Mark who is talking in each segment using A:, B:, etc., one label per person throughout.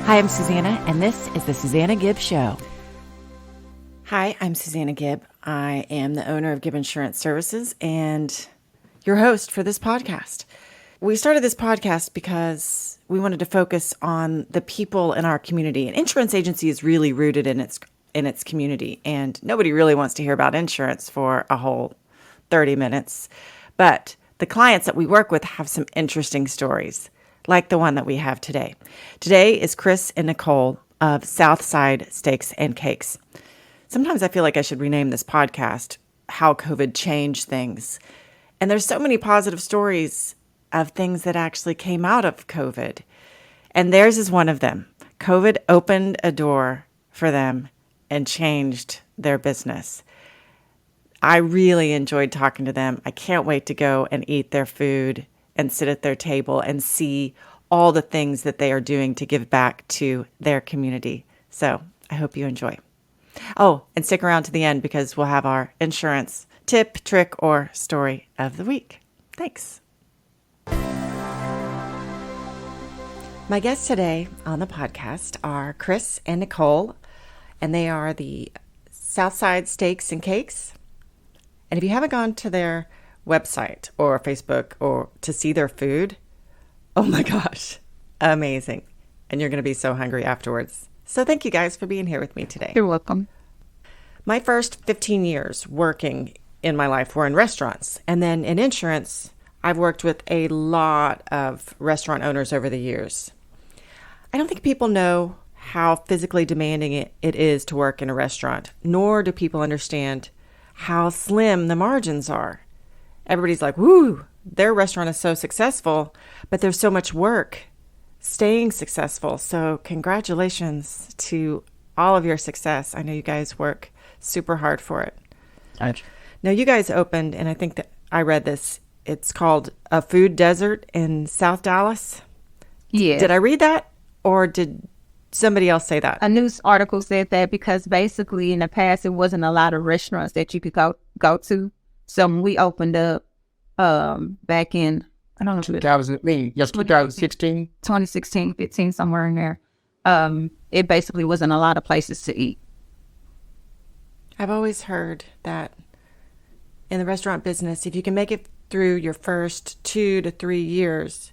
A: Hi, I'm Susanna, and this is the Susanna Gibb Show. Hi, I'm Susanna Gibb. I am the owner of Gibb Insurance Services and your host for this podcast. We started this podcast because we wanted to focus on the people in our community. An insurance agency is really rooted in its community, and nobody really wants to hear about insurance for a whole 30 minutes. But the clients that we work with have some interesting stories, like the one that we have today. Today is Chris and Nicole of Southside Steaks and Cakes. Sometimes I feel like I should rename this podcast How COVID Changed Things. And there's so many positive stories of things that actually came out of COVID. And theirs is one of them. COVID opened a door for them and changed their business. I really enjoyed talking to them. I can't wait to go and eat their food and sit at their table and see all the things that they are doing to give back to their community. So I hope you enjoy. Oh, and stick around to the end because we'll have our insurance tip, trick, or story of the week. Thanks. My guests today on the podcast are Chris and Nicole, and they are the Southside Steaks and Cakes. And if you haven't gone to their website or Facebook or to see their food, oh my gosh, amazing. And you're going to be so hungry afterwards. So thank you guys for being here with me today.
B: You're welcome.
A: My first 15 years working in my life were in restaurants. And then in insurance, I've worked with a lot of restaurant owners over the years. I don't think people know how physically demanding it is to work in a restaurant, nor do people understand how slim the margins are. Everybody's like, woo, their restaurant is so successful, but there's so much work staying successful. So congratulations to all of your success. I know you guys work super hard for it.
B: Gotcha.
A: Now, you guys opened, and I think that I read this, it's called a food desert in South Dallas.
B: Yeah.
A: Did I read that, or did somebody else say that?
B: A news article said that because basically in the past, it wasn't a lot of restaurants that you could go to. So when we opened up back in, I don't know,
C: 2016.
B: 2016, 15, somewhere in there, it basically wasn't a lot of places to eat.
A: I've always heard that in the restaurant business, if you can make it through your first 2 to 3 years,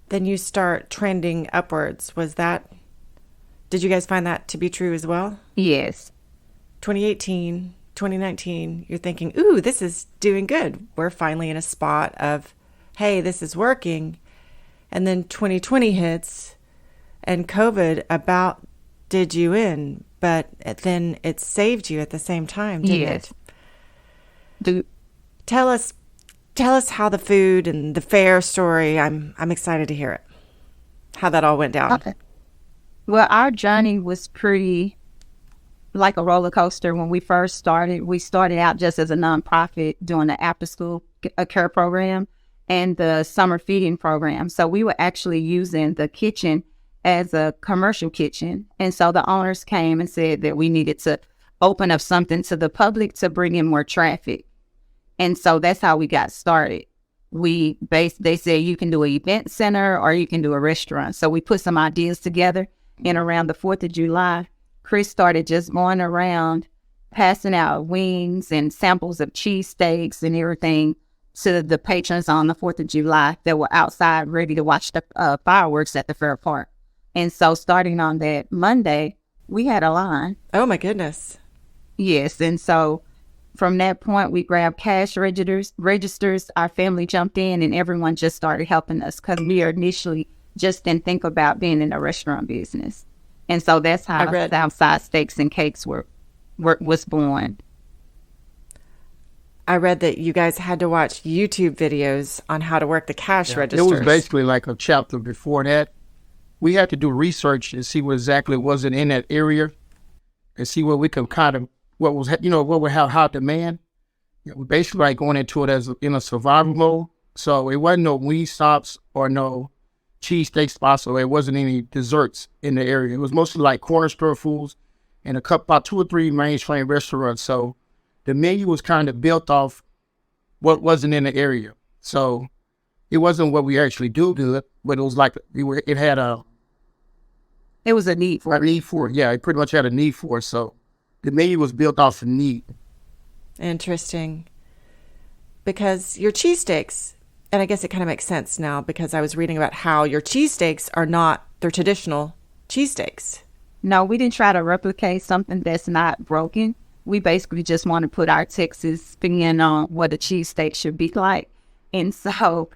A: then you start trending upwards. Did you guys find that to be true as well?
B: Yes.
A: 2018, 2019, you're thinking, ooh, this is doing good. We're finally in a spot of, hey, this is working. And then 2020 hits and COVID about did you in, but then it saved you at the same time, didn't it? Tell us how the food and the fair story, I'm excited to hear it. How that all went down.
B: Okay. Well, our journey was pretty like a roller coaster when we first started. We started out just as a nonprofit doing the after school care program and the summer feeding program. So we were actually using the kitchen as a commercial kitchen. And so the owners came and said that we needed to open up something to the public to bring in more traffic. And so that's how we got started. They said you can do an event center or you can do a restaurant. So we put some ideas together, and around the 4th of July, Chris started just going around passing out wings and samples of cheesesteaks and everything to the patrons on the 4th of July that were outside ready to watch the fireworks at the fair park. And so starting on that Monday, we had a line.
A: Oh, my goodness.
B: Yes. And so from that point, we grabbed cash registers. Our family jumped in and everyone just started helping us because we initially just didn't think about being in the restaurant business. And so that's how Southside Steaks and Cakes was born.
A: I read that you guys had to watch YouTube videos on how to work the cash registers.
C: It was basically like a chapter before that. We had to do research and see what exactly wasn't in that area and see what we could kind of, what would have high demand. We're basically like going into it as in a survival mode. So it wasn't no wing stops or no cheesesteak spots, or it wasn't any desserts in the area. It was mostly like corner store foods and about 2 or 3 mainstream restaurants. So the menu was kind of built off what wasn't in the area. So it wasn't what we actually do, but it was like it
B: It was a need for
C: A need for it. Yeah, it pretty much had a need for it. So the menu was built off of need.
A: Interesting. Because your cheesesteaks, and I guess it kind of makes sense now because I was reading about how your cheesesteaks are not their traditional cheesesteaks.
B: No, we didn't try to replicate something that's not broken. We basically just want to put our Texas spin on what a cheesesteak should be like. And so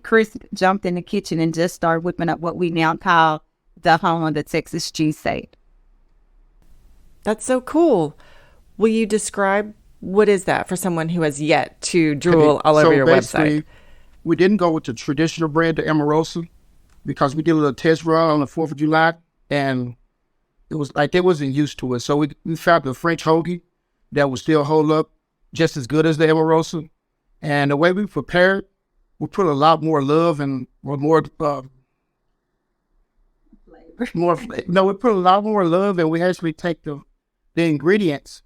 B: Chris jumped in the kitchen and just started whipping up what we now call the home of the Texas cheesesteak.
A: That's so cool. Will you describe what is that for someone who has yet to drool all over your website?
C: We didn't go with the traditional brand, the Amorosa, because we did a little test run on the 4th of July, and it was like they wasn't used to it. So we found the French hoagie that would still hold up just as good as the Amorosa. And the way we prepared, we put a lot more love and we put a lot more love, and we actually take the ingredients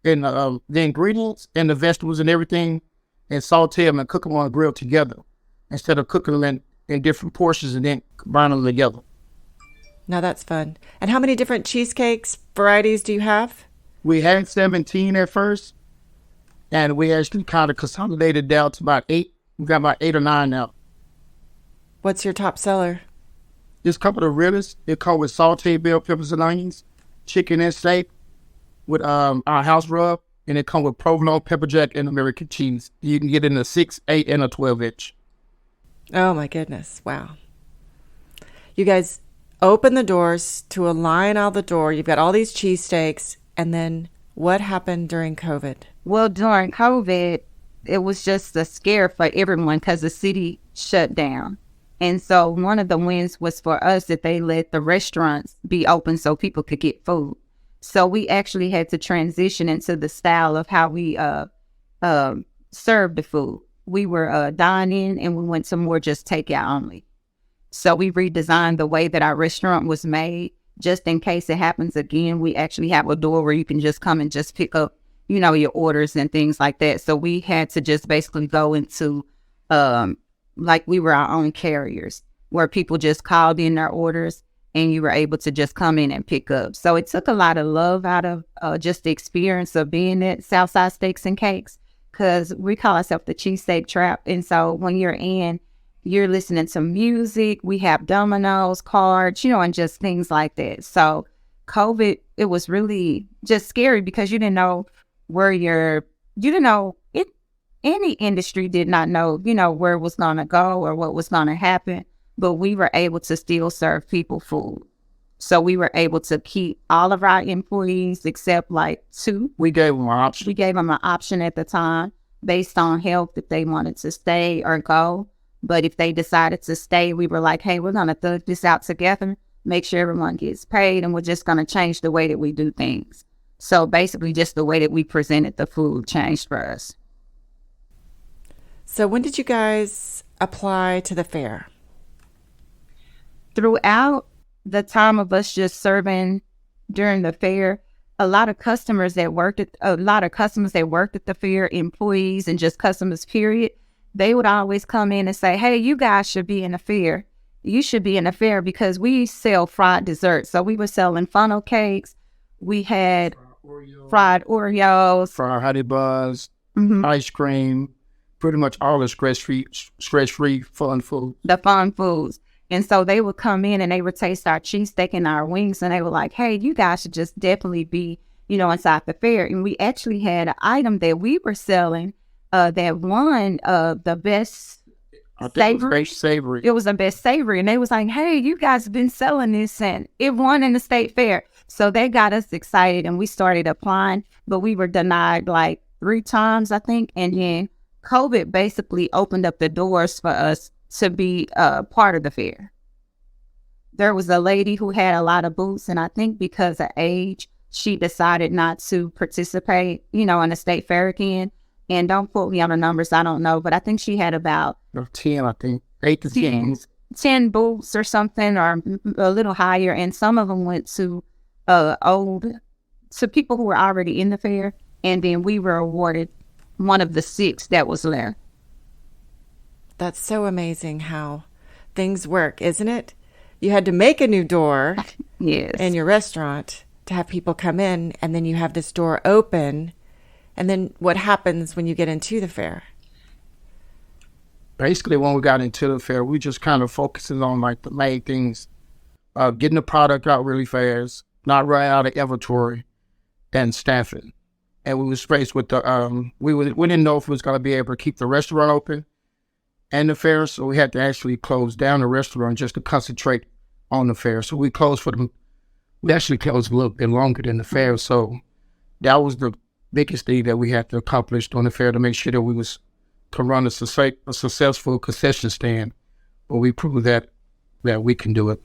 C: and the vegetables and everything and saute them and cook them on the grill together instead of cooking them in different portions and then combine them together.
A: Now that's fun. And how many different cheesecakes varieties do you have?
C: We had 17 at first, and we actually kind of consolidated down to about 8. We got about 8 or 9 now.
A: What's your top seller?
C: This couple of realest, it comes with sauteed bell peppers and onions, chicken and steak with our house rub, and it comes with provolone, pepper jack, and American cheese. You can get it in a 6, 8, and a 12-inch.
A: Oh my goodness. Wow. You guys open the doors to a line out the door. You've got all these cheesesteaks. And then what happened during COVID?
B: Well, during COVID, it was just a scare for everyone because the city shut down. And so one of the wins was for us that they let the restaurants be open so people could get food. So we actually had to transition into the style of how we served the food. We were dine-in, and we went to more just takeout only. So we redesigned the way that our restaurant was made. Just in case it happens again, we actually have a door where you can just come and just pick up, your orders and things like that. So we had to just basically go into, like we were our own carriers, where people just called in their orders and you were able to just come in and pick up. So it took a lot of love out of just the experience of being at Southside Steaks and Cakes, because we call ourselves the Cheesesteak Trap. And so when you're in, you're listening to music, we have dominoes, cards, and just things like that. So COVID, it was really just scary because you didn't know any industry did not know, where it was going to go or what was going to happen. But we were able to still serve people food. So we were able to keep all of our employees except like 2.
C: We gave them an option.
B: We gave them an option at the time based on health if they wanted to stay or go. But if they decided to stay, we were like, hey, we're going to thug this out together, make sure everyone gets paid, and we're just going to change the way that we do things. So basically just the way that we presented the food changed for us.
A: So when did you guys apply to the fair?
B: Throughout the time of us just serving during the fair, a lot of customers that worked at the fair, employees and just customers, period, they would always come in and say, hey, you guys should be in the fair. You should be in the fair because we sell fried desserts. So we were selling funnel cakes. We had fried Oreos,
C: fried honey buns, ice cream, pretty much all the stress-free fun food.
B: The fun foods. And so they would come in and they would taste our cheesesteak and our wings, and they were like, hey, you guys should just definitely be, inside the fair. And we actually had an item that we were selling that won the best savory. It was the best savory. And they was like, hey, you guys have been selling this, and it won in the state fair. So they got us excited, and we started applying, but we were denied like 3 times, I think. And then COVID basically opened up the doors for us to be part of the fair. There was a lady who had a lot of booths, and I think because of age, she decided not to participate, in the state fair again. And don't quote me on the numbers, I don't know, but I think she had about
C: 10, I think, 8 to 10.
B: 10 booths or something, or a little higher, and some of them went to people who were already in the fair, and then we were awarded one of the 6 that was there.
A: That's so amazing how things work, isn't it? You had to make a new door
B: Yes.
A: in your restaurant to have people come in, and then you have this door open. And then what happens when you get into the fair?
C: Basically, when we got into the fair, we just kind of focusing on like the main things, getting the product out really fast, not running out of inventory, and staffing. And we was faced with the we didn't know if we was going to be able to keep the restaurant open and the fair, so we had to actually close down the restaurant just to concentrate on the fair. So we closed we actually closed a little bit longer than the fair. So that was the biggest thing that we had to accomplish on the fair, to make sure that we could run a successful concession stand. But we proved that we can do it.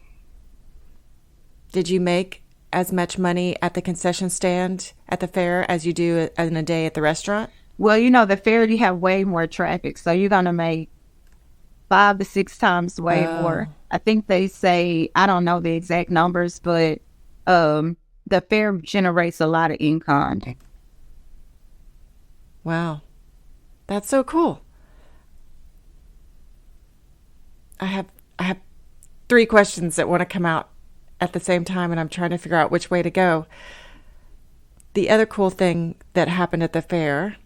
A: Did you make as much money at the concession stand at the fair as you do in a day at the restaurant?
B: Well, the fair, you have way more traffic, so you're going to make 5 to 6 times way more. I think they say, I don't know the exact numbers, but the fair generates a lot of income.
A: Wow. That's so cool. I have 3 questions that want to come out at the same time, and I'm trying to figure out which way to go. The other cool thing that happened at the fair,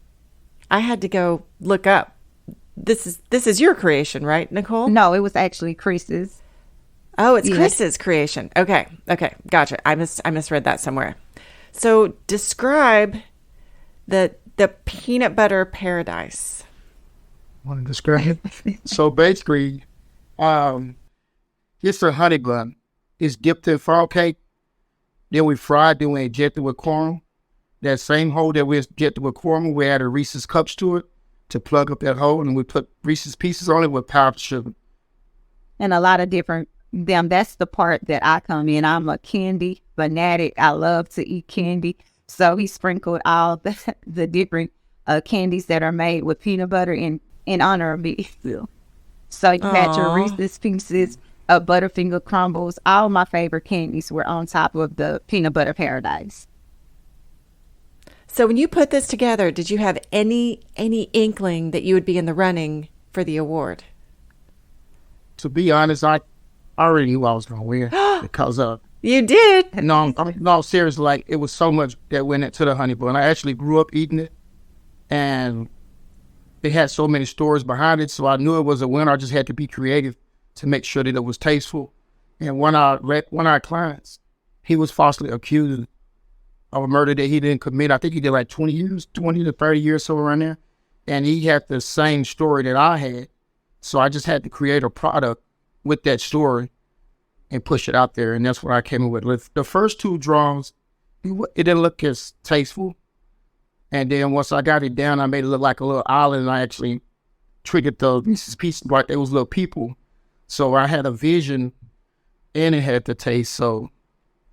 A: I had to go look up. This is your creation, right, Nicole?
B: No, it was actually Chris's.
A: Oh, it's Chris's creation. Okay, gotcha. I misread that somewhere. So describe the peanut butter paradise.
C: Want to describe it? So basically, it's a honey bun. It's dipped in funnel cake. Then we fried, then we injected with caramel. That same hole that we injected with caramel, we added Reese's cups to it to plug up that hole, and we put Reese's pieces on it with powdered sugar.
B: And a lot of different, that's the part that I come in. I'm a candy fanatic. I love to eat candy. So he sprinkled all the different candies that are made with peanut butter in honor of me. So you had your Reese's Pieces, Butterfinger crumbles. All my favorite candies were on top of the peanut butter paradise.
A: So when you put this together, did you have any inkling that you would be in the running for the award?
C: To be honest, I already knew I was going to win because
A: You did?
C: No, seriously, like it was so much that went into the honey bun. I actually grew up eating it, and it had so many stories behind it, so I knew it was a winner. I just had to be creative to make sure that it was tasteful. And one of our clients, he was falsely accused of a murder that he didn't commit. I think he did like 20 to 30 years, so around there. And he had the same story that I had. So I just had to create a product with that story and push it out there. And that's what I came up with. The first 2 draws, it didn't look as tasteful. And then once I got it down, I made it look like a little island. And I actually triggered the pieces like there was little people. So I had a vision and it had the taste. So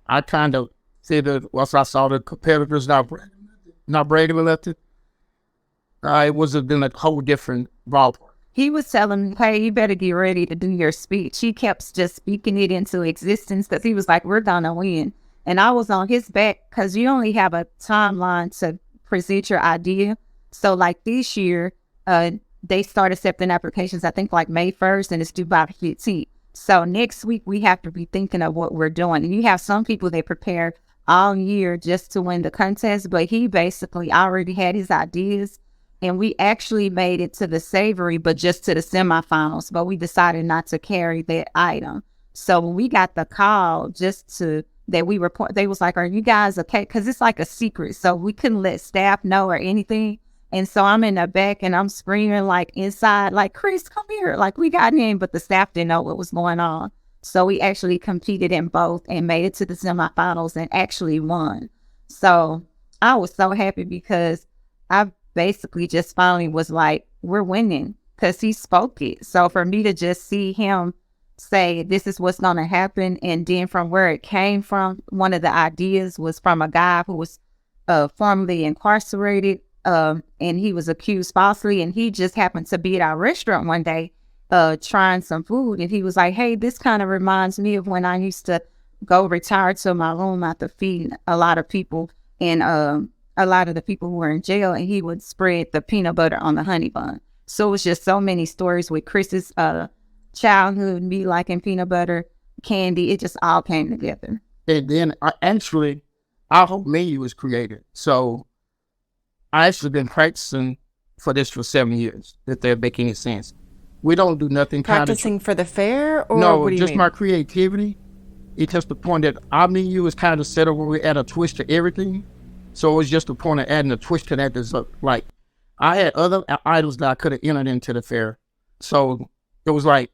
C: I kind of said that once I saw the competitors not bragging about it, it was been a whole different ballpark.
B: He was telling me, hey, you better get ready to do your speech. He kept just speaking it into existence because he was like, we're going to win. And I was on his back because you only have a timeline to present your idea. So like this year, they start accepting applications, I think like May 1st, and it's due by the 15th. So next week, we have to be thinking of what we're doing. And you have some people that prepare all year just to win the contest, but he basically already had his ideas. And we actually made it to the savory, but just to the semifinals. But we decided not to carry that item. So when we got the call they was like, are you guys okay? Because it's like a secret. So we couldn't let staff know or anything. And so I'm in the back and I'm screaming like inside, like, Chris, come here. Like we got in, but the staff didn't know what was going on. So we actually competed in both and made it to the semifinals and actually won. So I was so happy because I basically just finally was like, we're winning, because he spoke it. So for me to just see him say, this is what's going to happen, and then from where it came from, one of the ideas was from a guy who was formerly incarcerated, and he was accused falsely, and he just happened to be at our restaurant one day trying some food, and he was like, hey, this kind of reminds me of when I used to go retire to my room after feeding a lot of people, and a lot of the people who were in jail, and he would spread the peanut butter on the honey bun. So it was just so many stories with Chris's childhood, me liking peanut butter, candy. It just all came together.
C: And then our whole menu was created. So I actually been practicing for this for 7 years, if that make any sense. We don't do nothing
A: Practicing for the fair, or
C: no,
A: what do you
C: just
A: mean?
C: my creativity. It's just the point that our menu is kind of set up where we add a twist to everything. So it was just the point of adding a twist to that dessert. Like, I had other items that I could have entered into the fair. So it was like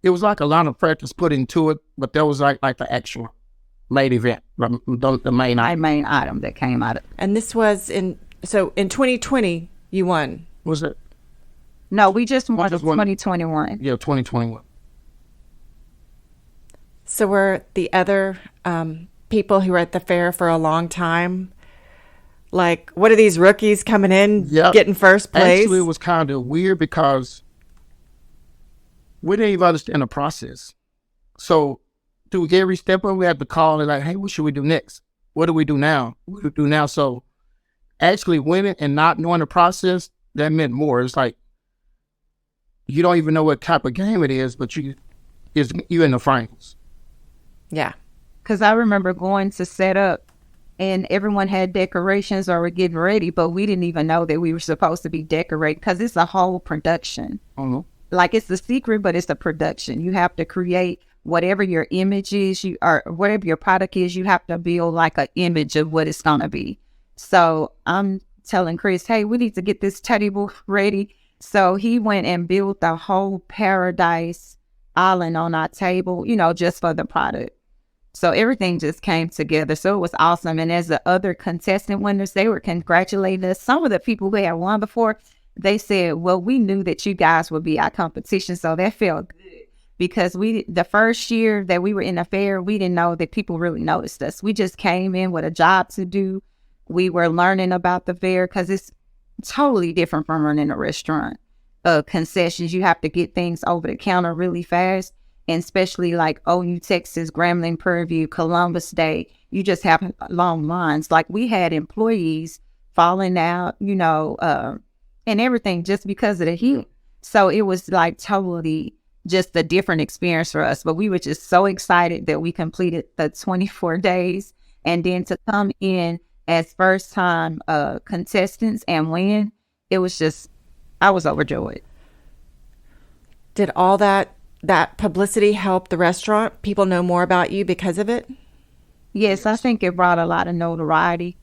C: a lot of practice put into it, but that was like the actual main event, the main
B: My
C: item.
B: main item that came out of.
A: And this was in 2020, you won.
C: Was it?
B: No, we just won
C: just won-
B: 2021.
C: Yeah, 2021.
A: So were the other people who were at the fair for a long time, like, what are these rookies coming in, getting first place?
C: Actually, it was kind of weird because we didn't even understand the process. So through every step of it, we had to call and like, hey, what should we do next? What do we do now? What do we do now? So actually winning and not knowing the process, that meant more. It's like, you don't even know what type of game it is, but you're in the finals.
A: Yeah.
B: Because I remember going to set up and everyone had decorations or were getting ready, but we didn't even know that we were supposed to be decorating because it's a whole production.
C: Mm-hmm.
B: Like, it's the secret, but it's the production. You have to create whatever your image is, or whatever your product is, you have to build like an image of what it's going to be. So I'm telling Chris, hey, we need to get this table ready. So he went and built the whole paradise island on our table, just for the product. So everything just came together. So it was awesome. And as the other contestant winners, they were congratulating us. Some of the people who had won before, they said, well, we knew that you guys would be our competition. So that felt good because the first year that we were in the fair, we didn't know that people really noticed us. We just came in with a job to do. We were learning about the fair because it's totally different from running a restaurant. Concessions, you have to get things over the counter really fast. And especially like OU, Texas, Grambling, Prairie View, Columbus Day, you just have long lines. Like, we had employees falling out, and everything just because of the heat. So it was like totally just a different experience for us. But we were just so excited that we completed the 24 days. And then to come in as first time contestants and win, it was just, I was overjoyed.
A: Did all that publicity help the restaurant? People know more about you because of it?
B: Yes, I think it brought a lot of notoriety.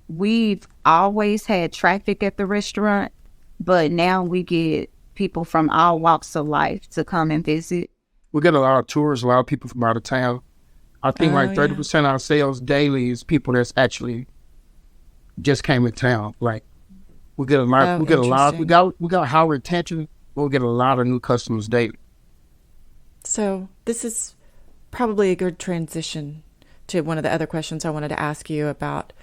B: We've always had traffic at the restaurant, but now we get people from all walks of life to come and visit.
C: We get a lot of tourists, a lot of people from out of town. I think 30% of our sales daily is people that's actually just came in town. Like, we get a lot. We got high retention. We'll get a lot of new customers daily.
A: So this is probably a good transition to one of the other questions I wanted to ask you about.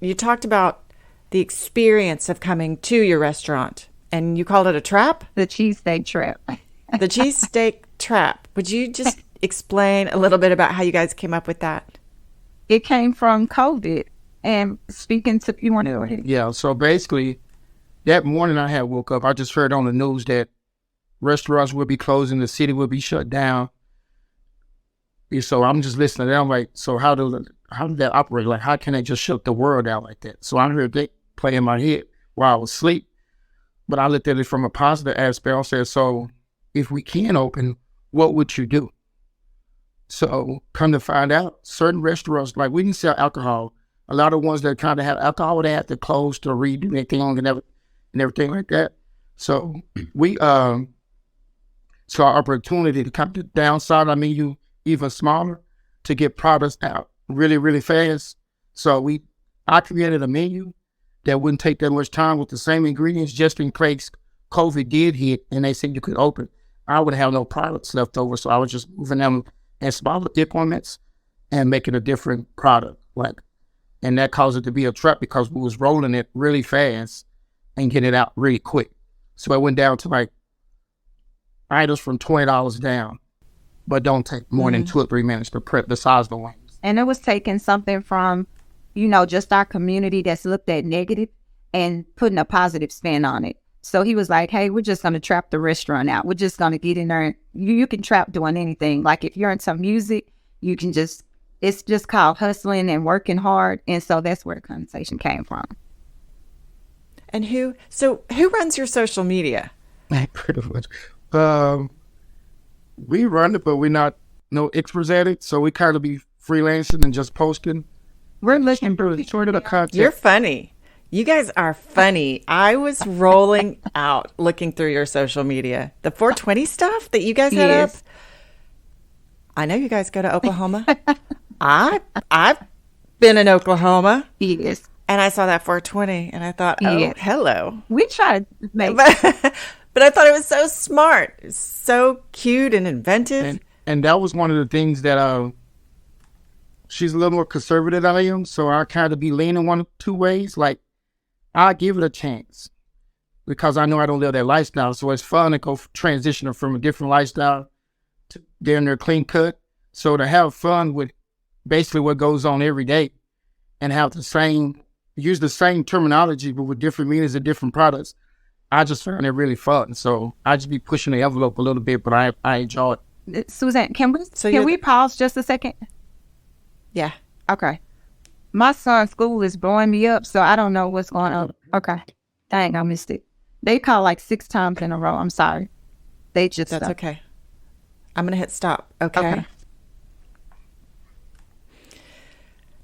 A: You talked about the experience of coming to your restaurant, and you called it a trap?
B: The cheesesteak trap.
A: The cheesesteak trap. Would you just explain a little bit about how you guys came up with that?
B: It came from COVID. And speaking to you,
C: yeah. So basically, that morning I had woke up. I just heard on the news that restaurants would be closing, the city would be shut down. And so I'm just listening to them like, so how did that operate? Like, how can they just shut the world down like that? So I heard that play in my head while I was asleep. But I looked at it from a positive aspect. I said, so if we can open, what would you do? So come to find out, certain restaurants, like, we didn't sell alcohol. A lot of ones that kind of have alcohol, they have to close to redo anything and everything like that. So we saw our opportunity to come to downside our menu even smaller to get products out really, really fast. So I created a menu that wouldn't take that much time with the same ingredients, just in case COVID did hit and they said you could open. I would have no products left over, so I was just moving them in smaller increments and making a different product. And that caused it to be a trap because we was rolling it really fast and getting it out really quick. So it went down to like items from $20 down, but don't take more than 2 or 3 minutes to prep the size of the wings.
B: And it was taking something from, just our community that's looked at negative and putting a positive spin on it. So he was like, hey, we're just going to trap the restaurant out. We're just going to get in there. And you can trap doing anything. Like if you're into music, you can just, it's just called hustling and working hard. And so that's where the conversation came from.
A: And who runs your social media?
C: Pretty much. We run it, but we're not no experts at it. So we kind of be freelancing and just posting.
B: We're looking for
C: sort of the content.
A: You're funny. You guys are funny. I was rolling out looking through your social media. The 420 stuff that you guys had up. I know you guys go to Oklahoma. I've been in Oklahoma.
B: Yes.
A: And I saw that 420 and I thought, oh, hello.
B: We try to make
A: but I thought it was so smart, so cute and inventive.
C: And that was one of the things that she's a little more conservative than I am, so I kind of be leaning one of two ways. Like, I give it a chance because I know I don't live that lifestyle, so it's fun to go transitioning from a different lifestyle to getting their clean cut. So to have fun with basically what goes on every day and have use the same terminology but with different meanings and different products, I just found it really fun. So I just be pushing the envelope a little bit, but I enjoy it.
B: Suzanne, can we pause just a second?
A: Yeah.
B: Okay. My son's school is blowing me up, so I don't know what's going on. Okay. Dang, I missed it. They called like 6 times in a row. I'm sorry. That's
A: okay. I'm going to hit stop. Okay.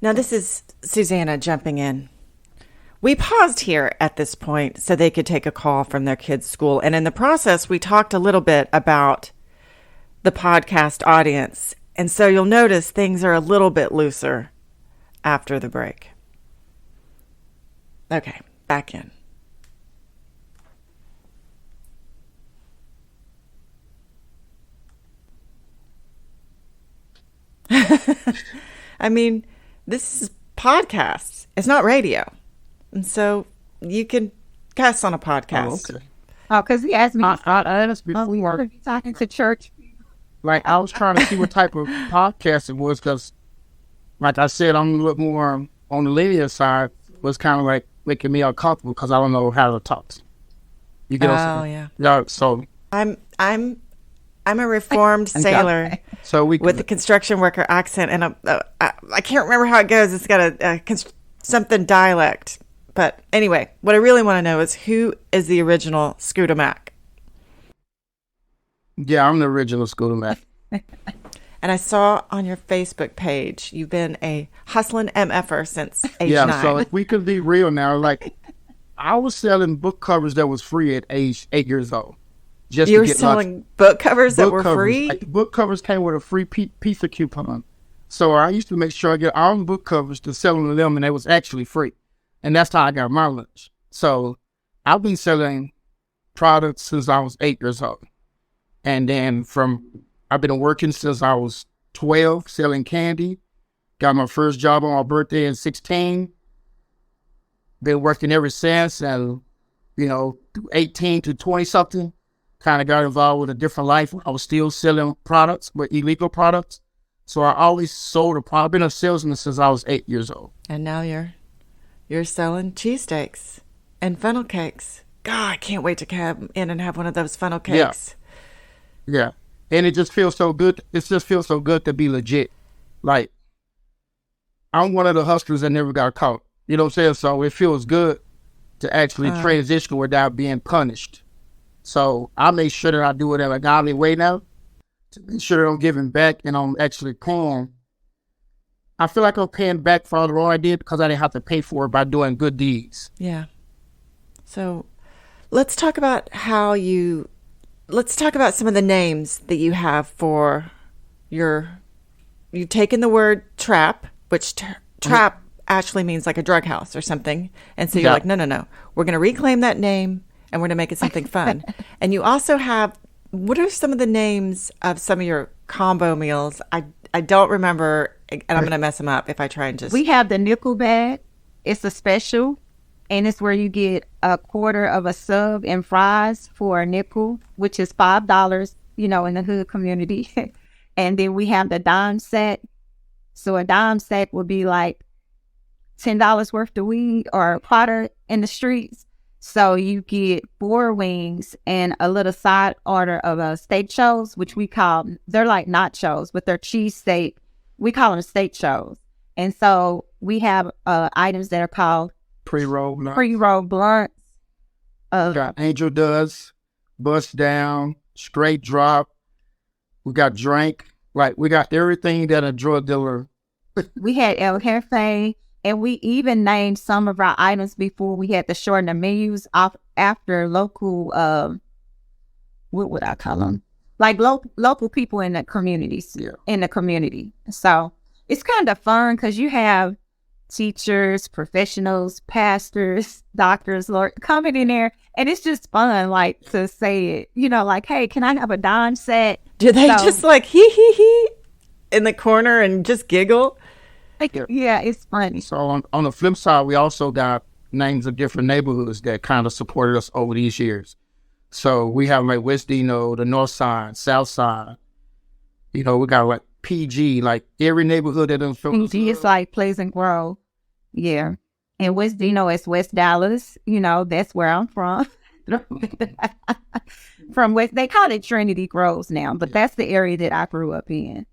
A: Now this is Susanna jumping in. We paused here at this point so they could take a call from their kids' school. And in the process, we talked a little bit about the podcast audience. And so you'll notice things are a little bit looser after the break. Okay, back in. I mean, this is podcasts. It's not radio. And so you can cuss on a podcast.
C: Oh, okay.
B: Oh, because he asked me.
C: We were
B: talking to church.
C: Like, I was trying to see what type of podcast it was because, like I said, I'm a little more on the linear side. Was kind of like making me uncomfortable because I don't know how to talk. You get
A: yeah.
C: So
A: I'm a reformed sailor
C: so
A: with a construction worker accent, and I can't remember how it goes. It's got a something dialect. But anyway, what I really want to know is who is the original Scooter Mac?
C: Yeah, I'm the original Scooter Mac.
A: And I saw on your Facebook page, you've been a hustling MFer since age 9.
C: Yeah, so if we could be real now, like, I was selling book covers that was free at age 8 years old.
A: You were selling book covers that were free?
C: Like, the book covers came with a free piece of coupon. So I used to make sure I get all the book covers to sell them to them, and they was actually free. And that's how I got my lunch. So I've been selling products since I was 8 years old. And then I've been working since I was 12, selling candy. Got my first job on my birthday at 16. Been working ever since. And, 18 to 20 something, kind of got involved with a different life. I was still selling products, but illegal products. So I always sold a product. I've been a salesman since I was 8 years old.
A: And now you're selling cheesesteaks and funnel cakes. God, I can't wait to come in and have one of those funnel cakes.
C: Yeah. And it just feels so good. It just feels so good to be legit. Like, I'm one of the hustlers that never got caught. You know what I'm saying? So it feels good to actually transition without being punished. So I make sure that I do it in a godly way now to make sure I'm giving back and I'm actually paying. I feel like I'm paying back for all the wrong I did because I didn't have to pay for it by doing good deeds.
A: Yeah. So let's talk about some of the names that you have for you've taken the word trap, which trap actually means like a drug house or something. And so you're like, no, we're going to reclaim that name and we're going to make it something fun. And you also have, what are some of the names of some of your combo meals? I don't remember, and I'm going to mess them up if I try and just...
B: We have the nickel bag. It's a special, and it's where you get a quarter of a sub and fries for a nickel, which is $5, in the hood community. And then we have the dime set. So a dime set would be like $10 worth of weed or a quarter in the streets. So you get 4 wings and a little side order of steak shows, which we call, they're like nachos, but they're cheese steak. We call them steak shows. And so we have items that are called
C: Pre-roll blunts.
B: pre-roll blunts.
C: Got Angel Does, Bust Down, Straight Drop. We got Drink. Like, we got everything that a drug dealer.
B: We had El Jefe, and we even named some of our items before we had to shorten the menus off after local, what would I call them? Like local people in the communities, in the community. So it's kind of fun because you have teachers, professionals, pastors, doctors, Lord, coming in there, and it's just fun, like, to say it, you know, like, hey, can I have a dime set?
A: Do they just like hee in the corner and just giggle?
B: Yeah, it's funny.
C: So on the flip side, we also got names of different neighborhoods that kind of supported us over these years. So we have like West Dino, the North Side, Southside. You know, we got like PG, like every neighborhood that
B: PG is like Pleasant Grove. Yeah. And West Dino is West Dallas. You know, that's where I'm from. From West, they call it Trinity Groves now, but that's the area that I grew up in.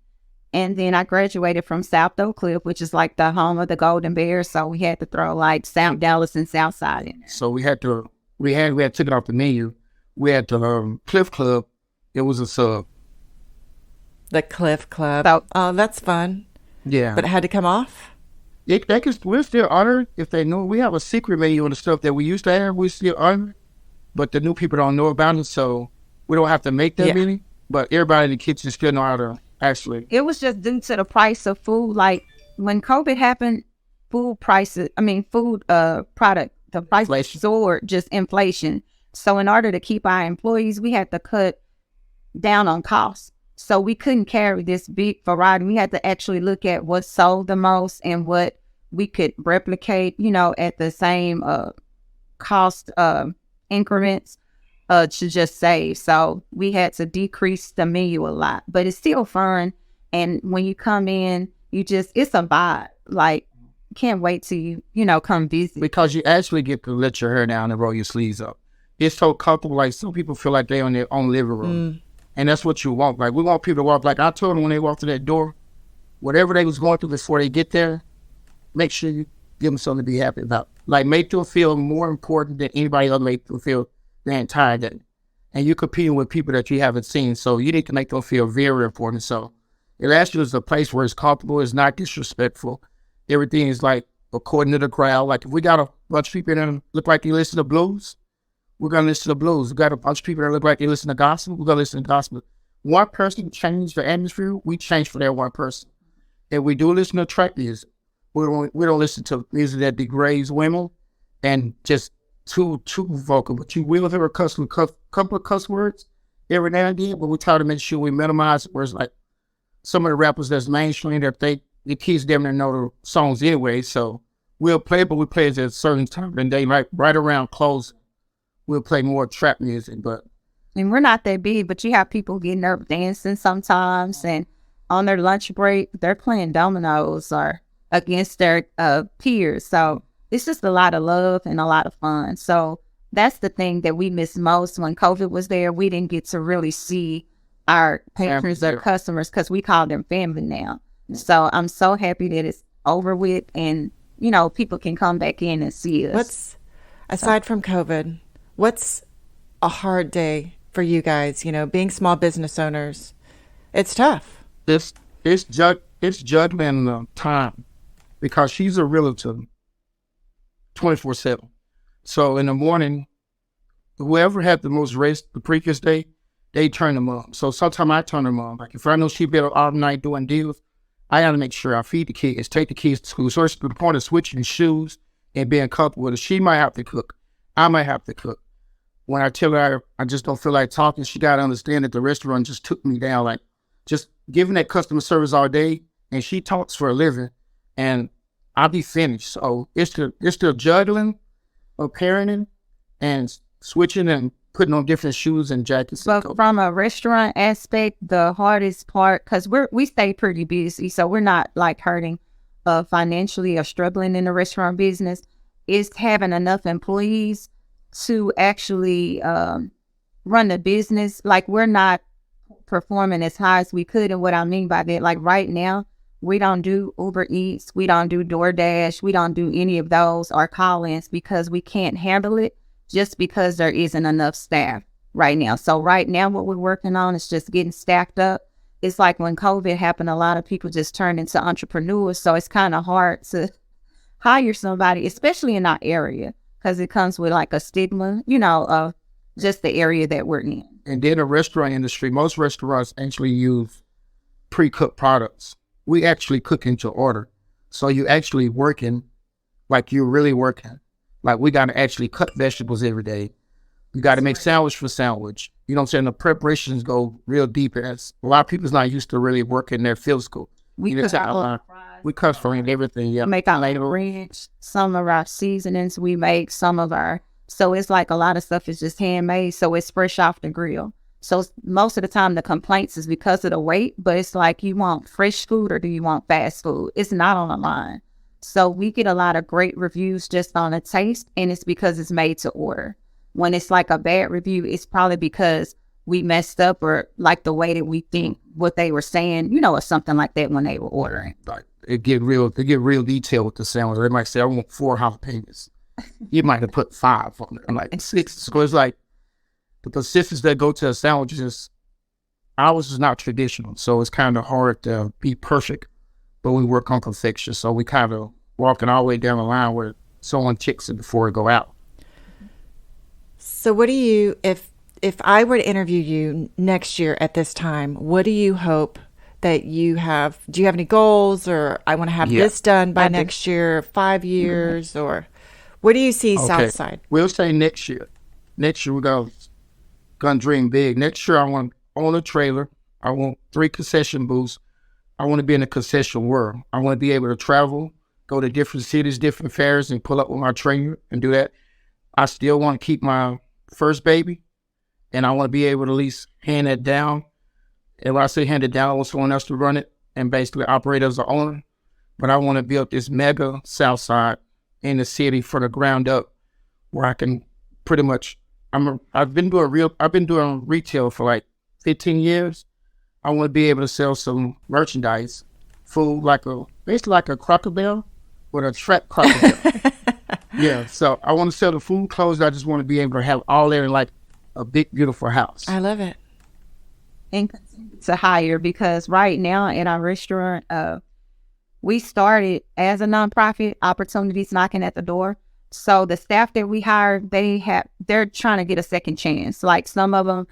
B: And then I graduated from South Oak Cliff, which is like the home of the Golden Bears. So we had to throw like South Dallas and Southside in there.
C: So we had to took it off the menu. We had the Cliff Club. It was a sub.
A: The Cliff Club.
B: So,
A: oh, that's fun.
C: Yeah.
A: But it had to come off?
C: We're still honored if they know. We have a secret menu on the stuff that we used to have. We still honored. But the new people don't know about it, so we don't have to make that many. But everybody in the kitchen still know how to actually.
B: It was just due to the price of food. Like, when COVID happened, food product, the price
C: Inflation.
B: soared, just inflation. So in order to keep our employees, we had to cut down on costs. So we couldn't carry this big variety. We had to actually look at what sold the most and what we could replicate, you know, at the same cost increments to just save. So we had to decrease the menu a lot, but it's still fun. And when you come in, it's a vibe. Like, can't wait till you come visit.
C: Because you actually get to let your hair down and roll your sleeves up. It's so comfortable. Like, some people feel like they're on their own living room. And that's what you want. Like, we want people to walk. Like, I told them when they walk through that door, whatever they was going through before they get there, make sure you give them something to be happy about. Like, make them feel more important than anybody else make them feel the entire day. And you're competing with people that you haven't seen. So you need to make them feel very important. So it actually is a place where it's comfortable. It's not disrespectful. Everything is like according to the crowd. Like, if we got a bunch of people that look like they listen to blues, we're going to listen to blues. We got a bunch of people that look like they listen to gospel. We're going to listen to gospel. One person changed the atmosphere. We change for that one person. If we do listen to track music, we don't listen to music that degrades women and just too vocal. But you will hear a couple of cuss words every now and then, but we try to make sure we minimize it. Whereas, like, some of the rappers that's mainstream, that the kids damn near know the songs anyway. So we'll play, but we play it at a certain time. And they like right around close, we'll play more trap music. But
B: and we're not that big, but you have people getting up dancing sometimes, and on their lunch break, they're playing dominoes or against their peers. So it's just a lot of love and a lot of fun. So that's the thing that we missed most when COVID was there. We didn't get to really see our patrons or customers because we call them family now. So I'm so happy that it's over with and, people can come back in and see us.
A: Aside from COVID, what's a hard day for you guys? Being small business owners, it's tough.
C: It's juggling time because she's a realtor 24/7. So in the morning, whoever had the most race the previous day, they turn them on. So sometimes I turn them on. Like, if I know she been all night doing deals, I got to make sure I feed the kids, take the kids to school. So it's the point of switching shoes and being comfortable with her. She might have to cook. I might have to cook. When I tell her I just don't feel like talking, she got to understand that the restaurant just took me down. Like, just giving that customer service all day, and she talks for a living, and I'll be finished. So it's the juggling of parenting and switching and putting on different shoes and jackets.
B: But from a restaurant aspect, the hardest part, because we stay pretty busy, so we're not like hurting financially or struggling in the restaurant business, is having enough employees to actually run the business. Like, we're not performing as high as we could. And what I mean by that, like right now, we don't do Uber Eats, we don't do DoorDash, we don't do any of those or call-ins because we can't handle it, just because there isn't enough staff right now. So right now what we're working on is just getting stacked up. It's like when COVID happened, a lot of people just turned into entrepreneurs. So it's kind of hard to hire somebody, especially in our area, because it comes with like a stigma, of just the area that we're in.
C: And then the restaurant industry, most restaurants actually use pre-cooked products. We actually cook into order. So you actually working like you're really working. Like, we got to actually cut vegetables every day. You got to make sandwich for sandwich. You know what I'm saying? The preparations go real deep. And a lot of people's not used to really working their field school.
B: We
C: cut for everything. Yeah.
B: Make our ranch, some of our seasonings we make, some of our, so it's like a lot of stuff is just handmade. So it's fresh off the grill. So most of the time the complaints is because of the weight, but it's like, you want fresh food or do you want fast food? It's not on the line. So we get a lot of great reviews just on the taste, and it's because it's made to order. When it's like a bad review, it's probably because we messed up, or like the way that we think what they were saying, or something like that when they were ordering.
C: Like, they get real detailed with the sandwich. They might say, I want 4 jalapenos. You might have put 5 on there. I'm like, 6. So it's like the consistency that go to a sandwich is, ours is not traditional. So it's kind of hard to be perfect, but we work on perfection. So we kind of walking all the way down the line where someone checks it before it go out.
A: So what do you, if I were to interview you next year at this time, what do you hope that you have? Do you have any goals, or I want to have this done by next year, 5 years, or where do you see Southside?
C: We'll say next year. Next year we're gonna dream big. Next year I want to own a trailer. I want 3 concession booths. I want to be in the concession world. I want to be able to travel, go to different cities, different fairs, and pull up with my trailer and do that. I still want to keep my first baby, and I want to be able to at least hand that down. And when I say hand it down, I want someone else to run it and basically operate as the owner. But I want to build this mega Southside in the city from the ground up, where I can pretty much, I've been doing retail for like 15 years. I want to be able to sell some merchandise, food, basically like a Cracker Barrel, with a trap Cracker Barrel. Yeah, so I want to sell the food, clothes. I just want to be able to have all there in like a big, beautiful house.
A: I love it.
B: And to hire, because right now in our restaurant, we started as a nonprofit, opportunities knocking at the door. So the staff that we hire, they're trying to get a second chance. Like, some of them,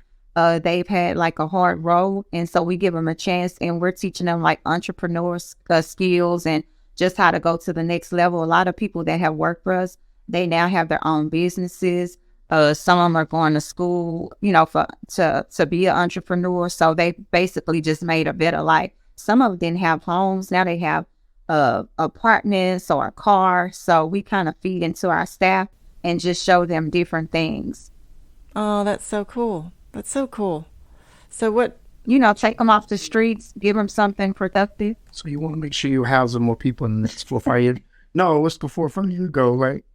B: they've had like a hard road, and so we give them a chance, and we're teaching them like entrepreneurs skills and just how to go to the next level. A lot of people that have worked for us, they now have their own businesses. Some of them are going to school, to be an entrepreneur. So they basically just made a better life. Some of them didn't have homes. Now they have apartments or a car. So we kind of feed into our staff and just show them different things.
A: Oh, that's so cool. That's so cool. So what?
B: Take them off the streets, give them something productive.
C: So you want to make sure you're housing more people in the next 4 or 5 years? No, it's before 5 years ago, right?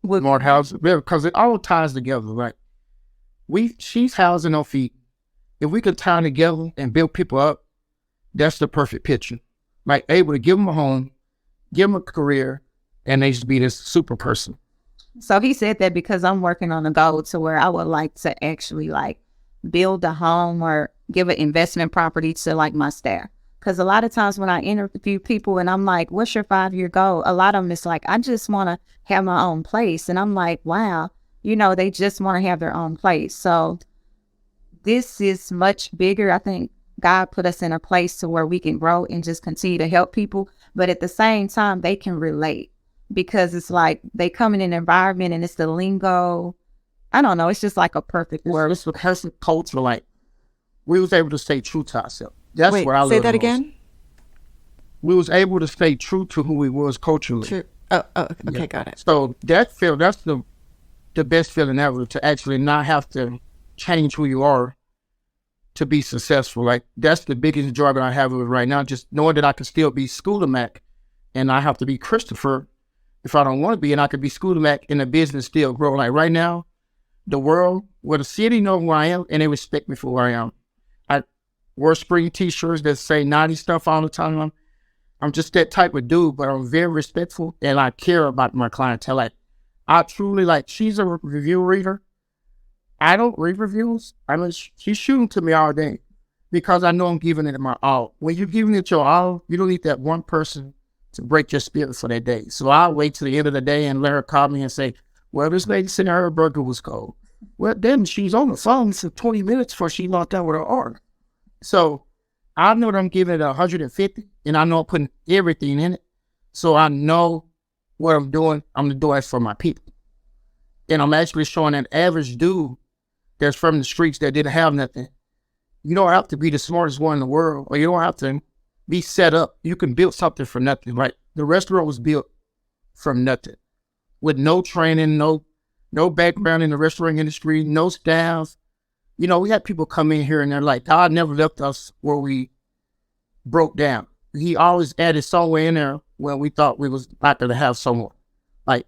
C: With more houses, because it all ties together. Like, she's housing her feet. If we could tie together and build people up, that's the perfect picture. Like, able to give them a home, give them a career, and they should be this super person.
B: So he said that because I'm working on a goal to where I would like to actually build a home or give an investment property to my staff. Because a lot of times when I interview people and I'm like, what's your 5-year goal? A lot of them is like, I just want to have my own place. And I'm like, wow, they just want to have their own place. So this is much bigger. I think God put us in a place to where we can grow and just continue to help people. But at the same time, they can relate, because it's like they come in an environment and it's the lingo. I don't know. It's just like a perfect word.
C: It's because of culture. We was able to stay true to ourselves. That's
A: Wait,
C: where I
A: say that again.
C: We was able to stay true to who we was culturally.
A: True. Oh, okay, yeah. Got it.
C: So that's the best feeling ever, to actually not have to change who you are to be successful. That's the biggest enjoyment I have of it right now. Just knowing that I can still be Schooler Mac, and I have to be Christopher, if I don't want to be, and I could be schooling back in the business still grow. Like right now, the world, where the city know who I am and they respect me for who I am. I wear spring t-shirts that say 90 stuff all the time. I'm just that type of dude, but I'm very respectful and I care about my clientele. Like I truly like, she's a review reader. I don't read reviews. I mean, she's shooting to me all day because I know I'm giving it my all. When you're giving it your all, you don't need that one person to break your spirit for that day. So I'll wait till the end of the day and let her call me and say, well, this lady said her burger was cold. Well, then she's on the phone for 20 minutes before she locked out with her order. So I know that I'm giving it 150 and I know I'm putting everything in it. So I know what I'm doing. I'm doing it for my people. And I'm actually showing that average dude that's from the streets that didn't have nothing. You don't have to be the smartest one in the world, or you don't have to be set up. You can build something from nothing, right? The restaurant was built from nothing with no training, no background in the restaurant industry, no staff. You know, we had people come in here and they're like, God never left us where we broke down. He always added somewhere in there when we thought we was not going to have someone. Like,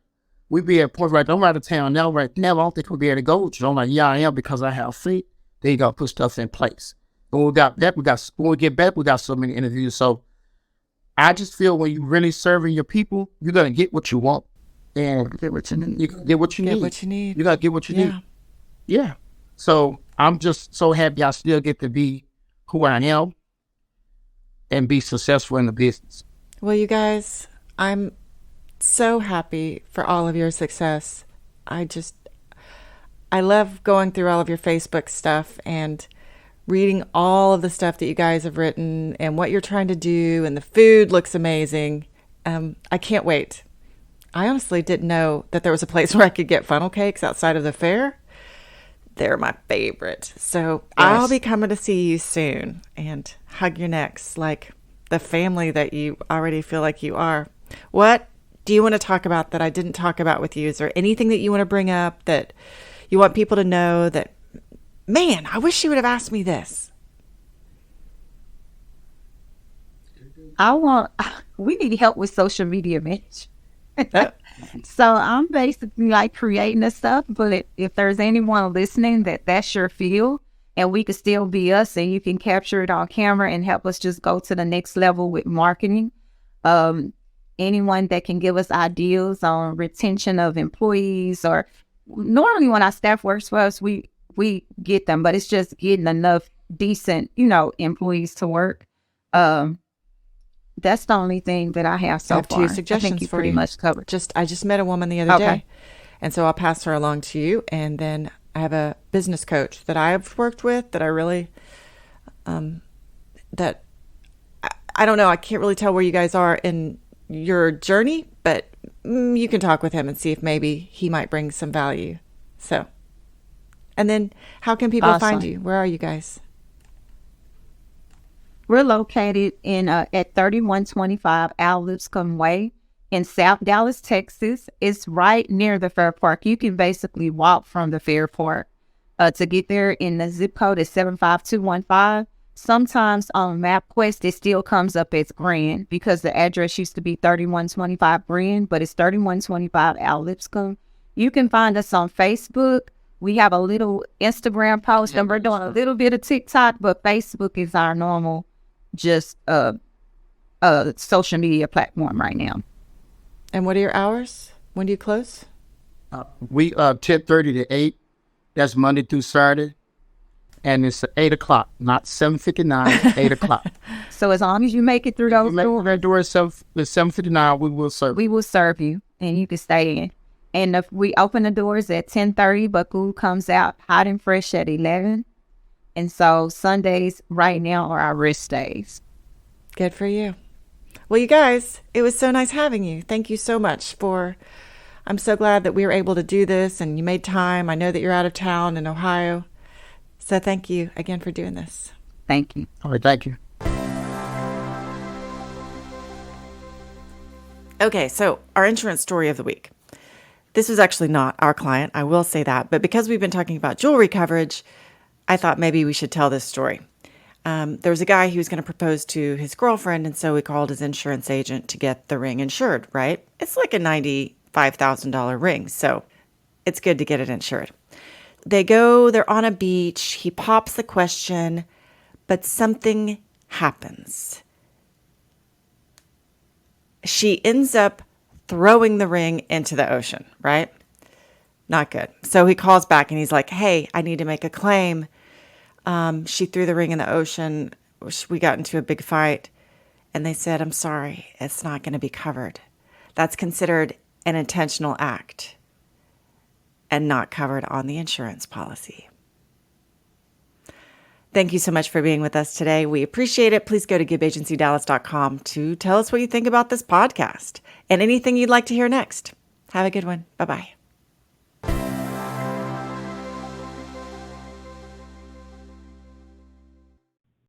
C: we be at points like, I'm out of town now, right now, I don't think we'll be able to go with you. I'm like, yeah, I am, because I have faith. Then you got to put stuff in place. When we got back, when we get back, we got so many interviews. So I just feel when you're really serving your people, you're going to get what you want. And get what you need. You get what you need.
A: What you need.
C: You got to get what you need. Yeah. So I'm just so happy I still get to be who I am and be successful in the business.
A: Well, you guys, I'm so happy for all of your success. I love going through all of your Facebook stuff and reading all of the stuff that you guys have written and what you're trying to do, and the food looks amazing. I can't wait. I honestly didn't know that there was a place where I could get funnel cakes outside of the fair. They're my favorite. So yes. I'll be coming to see you soon and hug your necks like the family that you already feel like you are. What do you want to talk about that I didn't talk about with you? Is there anything that you want to bring up that you want people to know that, man, I wish you would have asked me this?
B: We need help with social media, Mitch. So I'm basically like creating the stuff, but if there's anyone listening that's your field and we could still be us and you can capture it on camera and help us just go to the next level with marketing. Anyone that can give us ideas on retention of employees, or normally when our staff works for us, we get them, but it's just getting enough decent, employees to work. That's the only thing that I have so far.
A: I have 2 suggestions
B: I think you
A: for
B: pretty
A: you.
B: much covered.
A: I just met a woman the other day, and so I'll pass her along to you. And then I have a business coach that I've worked with that I really, that I don't know. I can't really tell where you guys are in your journey, but you can talk with him and see if maybe he might bring some value. So, and then how can people find you? Where are you guys?
B: We're located at 3125 Al Lipscomb Way in South Dallas, Texas. It's right near the Fair Park. You can basically walk from the Fair Park to get there, in the zip code is 75215. Sometimes on MapQuest, it still comes up as Grand because the address used to be 3125 Grand, but it's 3125 Al Lipscomb. You can find us on Facebook. We have a little Instagram post, and we're doing a little bit of TikTok, but Facebook is our normal social media platform right now.
A: And what are your hours? When do you close?
C: We 10:30 to 8. That's Monday through Saturday. And it's 8 o'clock, not 7:59, 8 o'clock.
B: So as long as you make it through those doors.
C: That door is 7:59, we will serve you.
B: We will serve you, and you can stay in. And if we open the doors at 10:30, but food comes out hot and fresh at 11. And so Sundays right now are our rest days.
A: Good for you. Well, you guys, it was so nice having you. Thank you so much I'm so glad that we were able to do this and you made time. I know that you're out of town in Ohio. So thank you again for doing this.
B: Thank you.
C: All right, thank you.
A: Okay, so our insurance story of the week. This was actually not our client, I will say that, but because we've been talking about jewelry coverage, I thought maybe we should tell this story. There was a guy who was going to propose to his girlfriend, and so he called his insurance agent to get the ring insured, right? It's like a $95,000 ring, so it's good to get it insured. They're on a beach. He pops the question, but something happens. She ends up throwing the ring into the ocean, right? Not good. So he calls back and he's like, hey, I need to make a claim. She threw the ring in the ocean. We got into a big fight. And they said, I'm sorry, it's not going to be covered. That's considered an intentional act and not covered on the insurance policy. Thank you so much for being with us today. We appreciate it. Please go to gibagencydallas.com to tell us what you think about this podcast and anything you'd like to hear next. Have a good one. Bye-bye.